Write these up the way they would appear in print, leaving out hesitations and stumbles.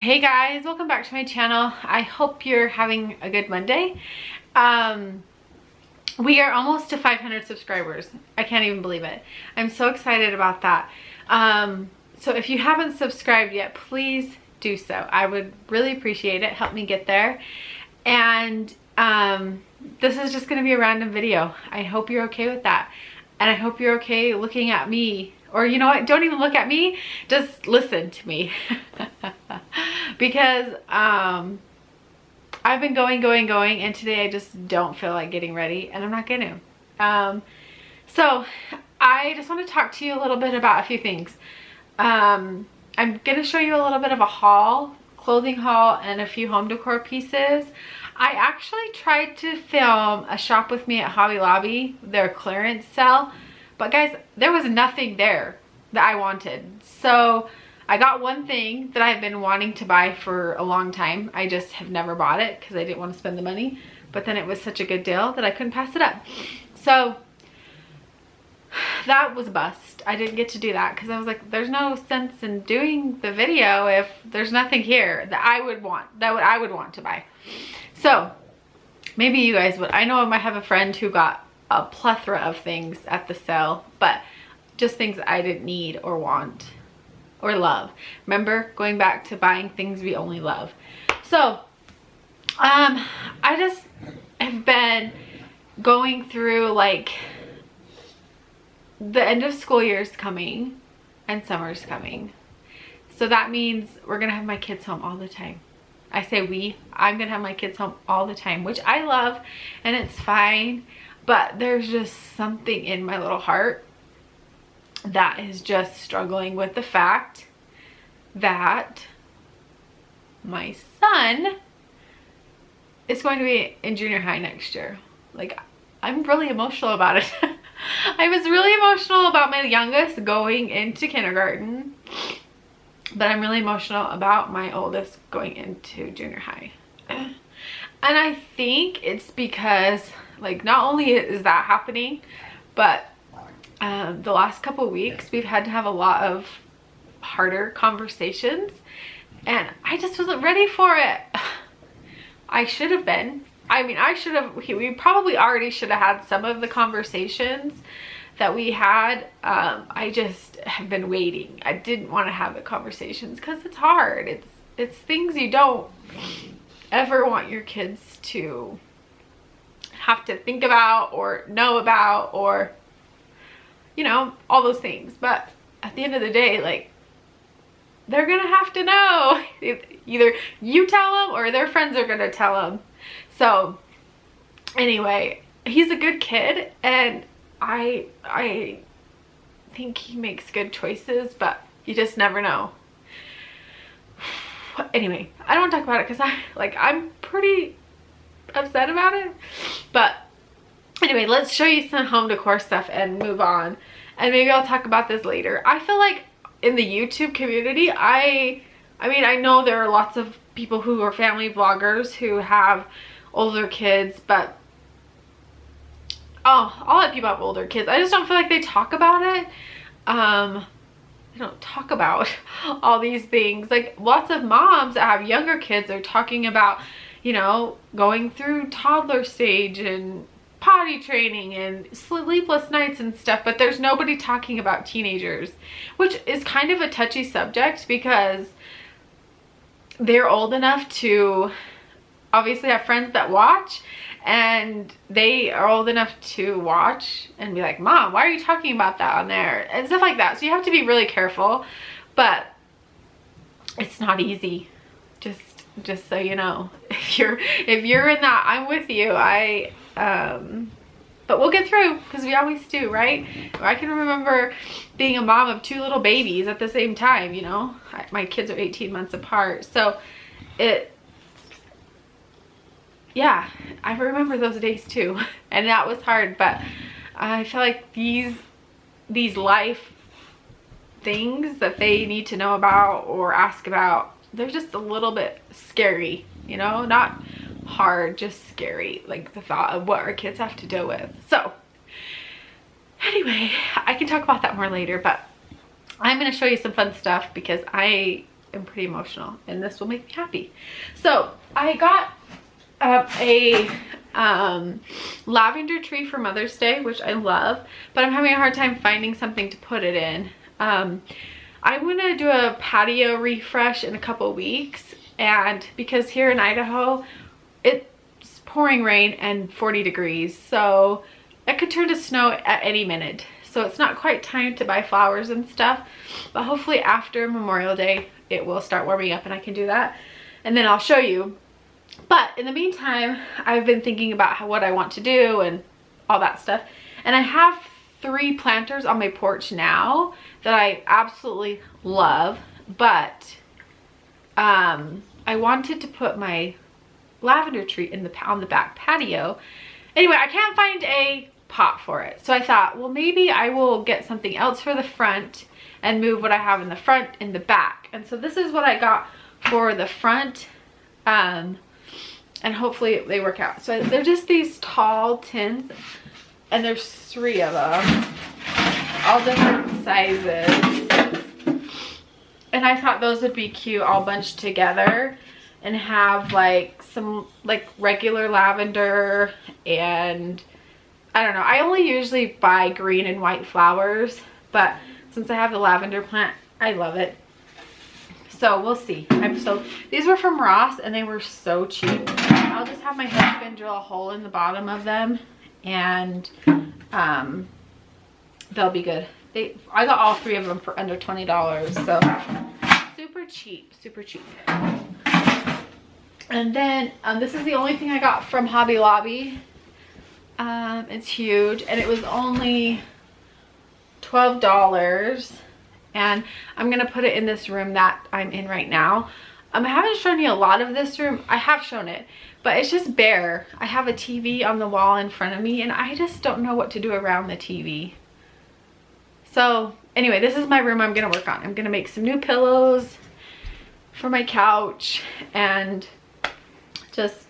Hey guys, welcome back to my channel. I hope you're having a good Monday. We are almost to 500 subscribers. I can't even believe it. I'm so excited about that. So if you haven't subscribed yet, please do so. I would really appreciate it. Help me get there. And this is just going to be a random video. I hope you're okay with that. And I hope you're okay looking at me. Or you know what, don't even look at me, just listen to me. Because I've been going, and today I just don't feel like getting ready, and I'm not gonna. So I just want to talk to you a little bit about a few things. I'm gonna show you a little bit of a haul, clothing haul, and a few home decor pieces. I actually tried to film a shop with me at Hobby Lobby, their clearance sale. But guys, there was nothing there that I wanted. So I got one thing that I've been wanting to buy for a long time. I just have never bought it because I didn't want to spend the money. But then it was such a good deal that I couldn't pass it up. So that was a bust. I didn't get to do that because I was like, there's no sense in doing the video if there's nothing here that I would want, I would want to buy. So maybe you guys would. I know I might have a friend who got a plethora of things at the sale, but just things I didn't need or want or love. Remember, going back to buying things we only love. So I just have been going through, like, the end of school year is coming and summer's coming, so that means we're gonna have my kids home all the time. I say I'm gonna have my kids home all the time, which I love, and it's fine. But there's just something in my little heart that is just struggling with the fact that my son is going to be in junior high next year. Like, I'm really emotional about it. I was really emotional about my youngest going into kindergarten, but I'm really emotional about my oldest going into junior high. And I think it's because, like, not only is that happening, but the last couple of weeks we've had to have a lot of harder conversations, and I just wasn't ready for it. I should have been. I mean, we probably already should have had some of the conversations that we had. I just have been waiting. I didn't want to have the conversations because it's hard. It's things you don't ever want your kids to have to think about or know about, or, you know, all those things. But at the end of the day, like, they're gonna have to know. Either you tell them or their friends are gonna tell them. So anyway, he's a good kid, and I think he makes good choices, but you just never know. Anyway, I don't talk about it because I'm pretty upset about it. But anyway, let's show you some home decor stuff and move on, and maybe I'll talk about this later. I feel like in the YouTube community, I mean, I know there are lots of people who are family vloggers who have older kids, but I'll let people have older kids. I just don't feel like they talk about it. They don't talk about all these things. Like, lots of moms that have younger kids are talking about, you know, going through toddler stage and potty training and sleepless nights and stuff, but there's nobody talking about teenagers, which is kind of a touchy subject because they're old enough to obviously have friends that watch, and they are old enough to watch and be like, Mom, why are you talking about that on there, and stuff like that. So you have to be really careful, but it's not easy. Just so you know, if you're in that, I'm with you. But we'll get through, because we always do, right? I can remember being a mom of 2 little babies at the same time, you know. My kids are 18 months apart, so yeah, I remember those days too, and that was hard. But I feel like these life things that they need to know about or ask about, they're just a little bit scary, you know, not hard, just scary, like the thought of what our kids have to deal with. So anyway, I can talk about that more later, but I'm going to show you some fun stuff because I am pretty emotional, and this will make me happy. So I got a lavender tree for Mother's Day, which I love, but I'm having a hard time finding something to put it in. I'm gonna do a patio refresh in a couple weeks, and because here in Idaho it's pouring rain and 40 degrees, so it could turn to snow at any minute. So it's not quite time to buy flowers and stuff, but hopefully after Memorial Day it will start warming up and I can do that, and then I'll show you. But in the meantime, I've been thinking about what I want to do and all that stuff, and I have 3 planters on my porch now that I absolutely love, but I wanted to put my lavender tree on the back patio. Anyway, I can't find a pot for it, so I thought, well, maybe I will get something else for the front and move what I have in the front in the back. And so this is what I got for the front, and hopefully they work out. So they're just these tall tins, and there's 3 of them, all different sizes, and I thought those would be cute all bunched together and have like some like regular lavender, and I don't know, I only usually buy green and white flowers, but since I have the lavender plant, I love it. So we'll see. These were from Ross and they were so cheap. I'll just have my husband drill a hole in the bottom of them, and they'll be good. I got all 3 of them for under $20, so super cheap, super cheap. And then this is the only thing I got from Hobby Lobby. It's huge, and it was only $12, and I'm gonna put it in this room that I'm in right now. I haven't shown you a lot of this room. I have shown it, but it's just bare. I have a TV on the wall in front of me, and I just don't know what to do around the TV. So anyway, this is my room I'm gonna work on. I'm gonna make some new pillows for my couch and just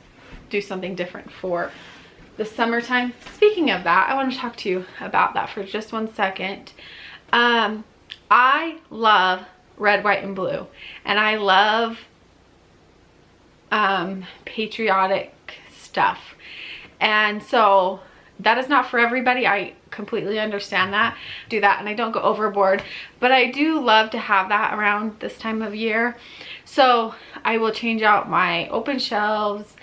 do something different for the summertime. Speaking of that, I want to talk to you about that for just 1 second. I love red, white, and blue, and I love patriotic stuff, and so that is not for everybody. I completely understand that, do that, and I don't go overboard, but I do love to have that around this time of year. So I will change out my open shelves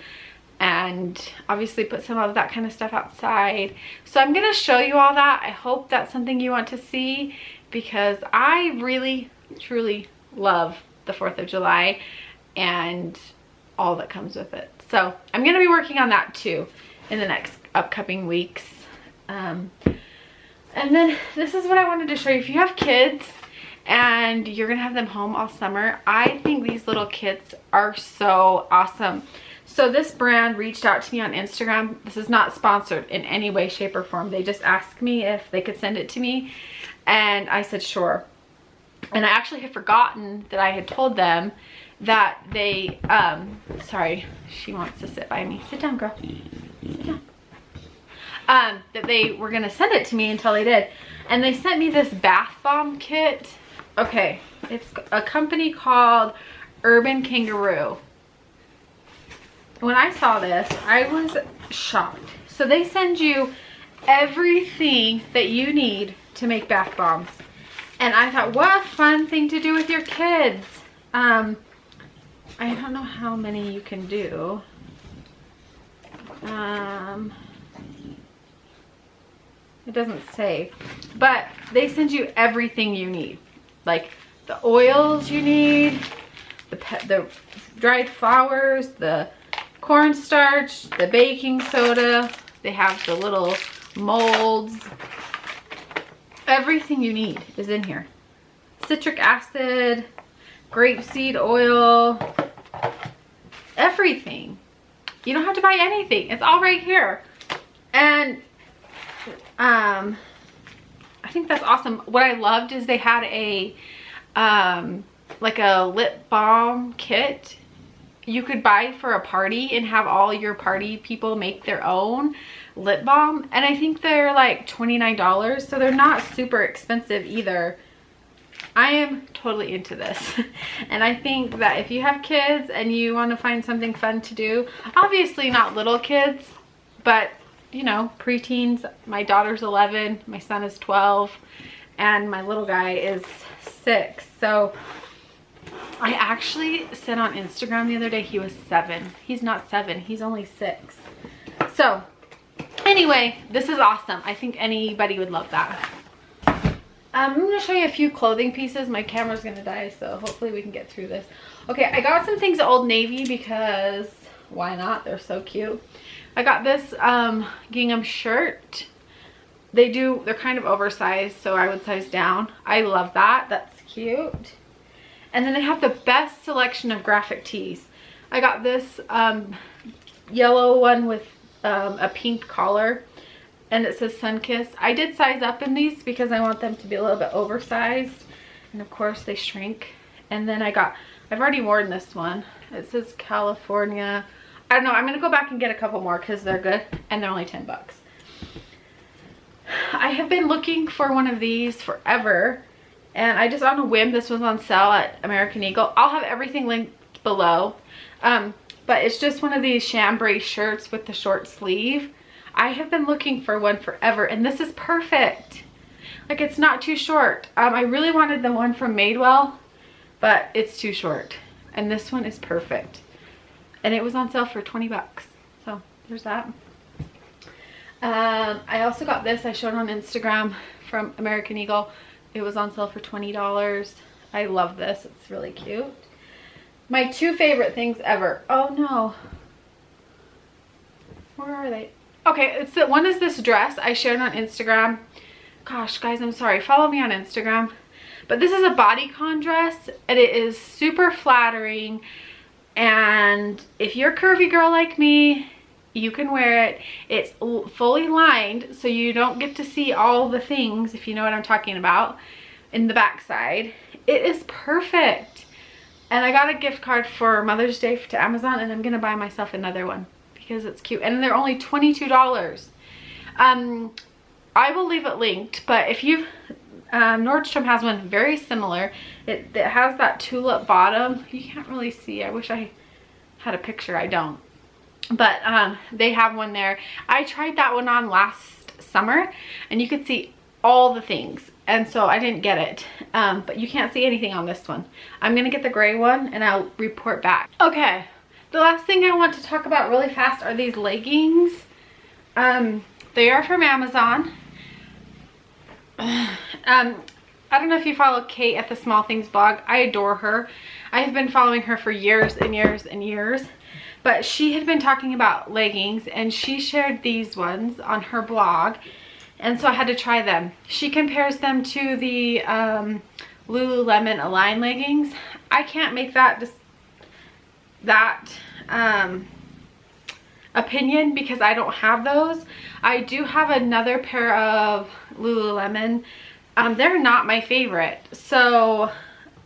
and obviously put some of that kind of stuff outside. So I'm gonna show you all that. I hope that's something you want to see, because I really truly love the 4th of July and all that comes with it. So I'm gonna be working on that too in the next upcoming weeks. And then this is what I wanted to show you. If you have kids and you're gonna have them home all summer, I think these little kits are so awesome. So this brand reached out to me on Instagram. This is not sponsored in any way, shape, or form. They just asked me if they could send it to me, and I said sure. And I actually had forgotten that I had told them that they sorry, she wants to sit by me. Sit down, girl. Sit down. That they were gonna send it to me until they did, and they sent me this bath bomb kit. Okay, it's a company called Urban Kangaroo. When I saw this, I was shocked. So they send you everything that you need to make bath bombs, and I thought, what a fun thing to do with your kids. I don't know how many you can do. It doesn't say, but they send you everything you need, like the oils you need, the dried flowers, the cornstarch, the baking soda. They have the little molds. Everything you need is in here. Citric acid, grapeseed oil, everything. You don't have to buy anything. It's all right here. And I think that's awesome. What I loved is they had a like a lip balm kit you could buy for a party and have all your party people make their own lip balm, and I think they're like $29, so they're not super expensive either. I am totally into this. And I think that if you have kids and you want to find something fun to do, obviously not little kids, but you know, preteens. My daughter's 11, my son is 12, and my little guy is 6. So I actually said on Instagram the other day he was 7. He's not 7, he's only 6. So anyway, this is awesome. I think anybody would love that. I'm going to show you a few clothing pieces. My camera's going to die, so hopefully we can get through this. Okay, I got some things at Old Navy because why not? They're so cute. I got this gingham shirt. They're kind of oversized, so I would size down. I love that. That's cute. And then they have the best selection of graphic tees. I got this yellow one with a pink collar, and it says Sunkissed. I did size up in these because I want them to be a little bit oversized, and of course they shrink. And then I've already worn this one. It says California. I don't know, I'm gonna go back and get a couple more because they're good and they're only 10 bucks. I have been looking for one of these forever, and I just on a whim, this was on sale at American Eagle. I'll have everything linked below. But it's just one of these chambray shirts with the short sleeve. I have been looking for one forever, and this is perfect. Like, it's not too short. I really wanted the one from Madewell, but it's too short. And this one is perfect. And it was on sale for 20 bucks. So there's that. I also got this. I showed on Instagram from American Eagle. It was on sale for $20. I love this. It's really cute. My 2 favorite things ever. Oh no. Where are they? Okay, one is this dress I shared on Instagram. Gosh, guys, I'm sorry. Follow me on Instagram. But this is a bodycon dress, and it is super flattering. And if you're a curvy girl like me, you can wear it. It's fully lined, so you don't get to see all the things, if you know what I'm talking about, in the backside. It is perfect. And I got a gift card for Mother's Day to Amazon, and I'm gonna buy myself another one because it's cute. And they're only $22. I will leave it linked, but if you've Nordstrom has one very similar. It has that tulip bottom. You can't really see. I wish I had a picture. I don't. But they have one there. I tried that one on last summer, and you could see all the things. And so I didn't get it. But you can't see anything on this one. I'm going to get the gray one, and I'll report back. Okay. The last thing I want to talk about really fast are these leggings. They are from Amazon. I don't know if you follow Kate at the Small Things blog. I adore her. I have been following her for years and years and years. But she had been talking about leggings, and she shared these ones on her blog. And so I had to try them. She compares them to the Lululemon Align leggings. I can't make that opinion because I don't have those. I do have another pair of Lululemon. They're not my favorite. So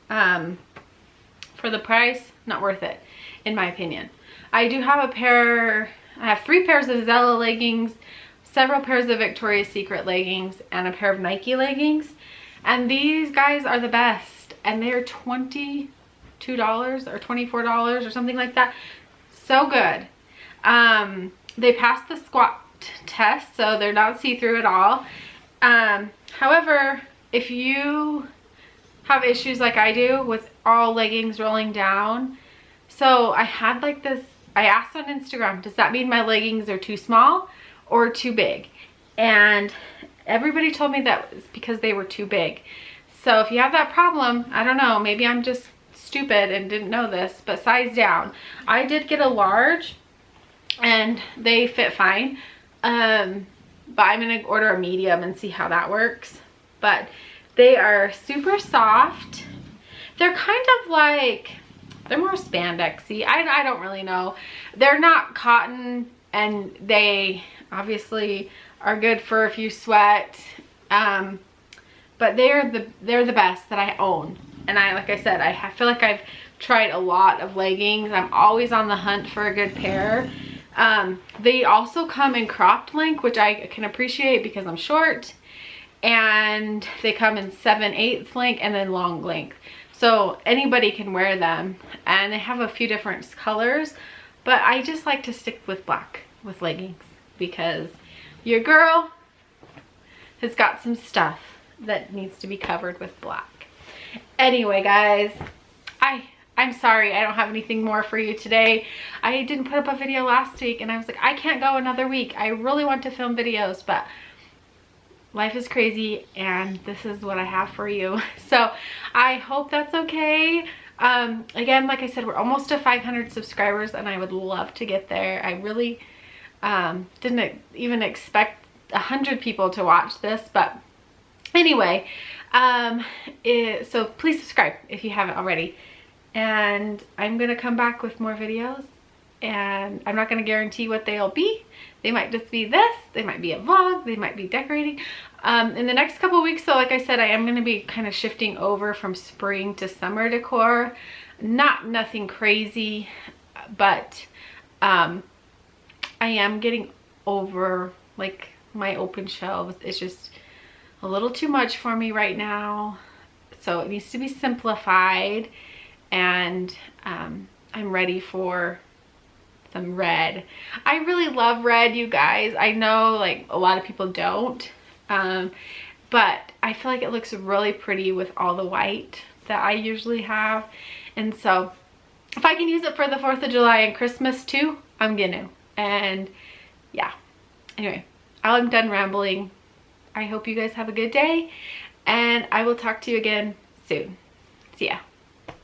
for the price, not worth it, in my opinion. I do have I have 3 pairs of Zella leggings, several pairs of Victoria's Secret leggings, and a pair of Nike leggings. And these guys are the best. And they're $22 or $24 or something like that. So good. They passed the squat test, so they're not see-through at all. However, if you have issues like I do with all leggings rolling down, so I had like this, I asked on Instagram, does that mean my leggings are too small or too big? And everybody told me that was because they were too big. So if you have that problem, I don't know, maybe I'm just stupid and didn't know this, but size down. I did get a large and they fit fine. But I'm gonna order a medium and see how that works. But they are super soft. They're kind of like, they're more spandexy. I don't really know. They're not cotton, and they obviously are good for if you sweat. But they're the best that I own. And like I said, I feel like I've tried a lot of leggings. I'm always on the hunt for a good pair. They also come in cropped length, which I can appreciate because I'm short. and they come in 7/8 length and then long length. So anybody can wear them, and they have a few different colors, but I just like to stick with black with leggings because your girl has got some stuff that needs to be covered with black. Anyway, guys, I'm sorry I don't have anything more for you today. I didn't put up a video last week, and I was like, I can't go another week. I really want to film videos, but life is crazy, and this is what I have for you. So I hope that's okay. Again, like I said, we're almost to 500 subscribers, and I would love to get there. I really didn't even expect 100 people to watch this, but anyway, so please subscribe if you haven't already. And I'm gonna come back with more videos, and I'm not gonna guarantee what they'll be. They might just be this, they might be a vlog, they might be decorating. In the next couple weeks, so like I said, I am gonna be kind of shifting over from spring to summer decor. Nothing crazy, but I am getting over like my open shelves. It's just a little too much for me right now, so it needs to be simplified. And I'm ready for some red. I really love red, you guys. I know like a lot of people don't, but I feel like it looks really pretty with all the white that I usually have. And so if I can use it for the 4th of July and Christmas too, I'm gonna. And yeah, anyway, I'm done rambling. I hope you guys have a good day, and I will talk to you again soon. See ya.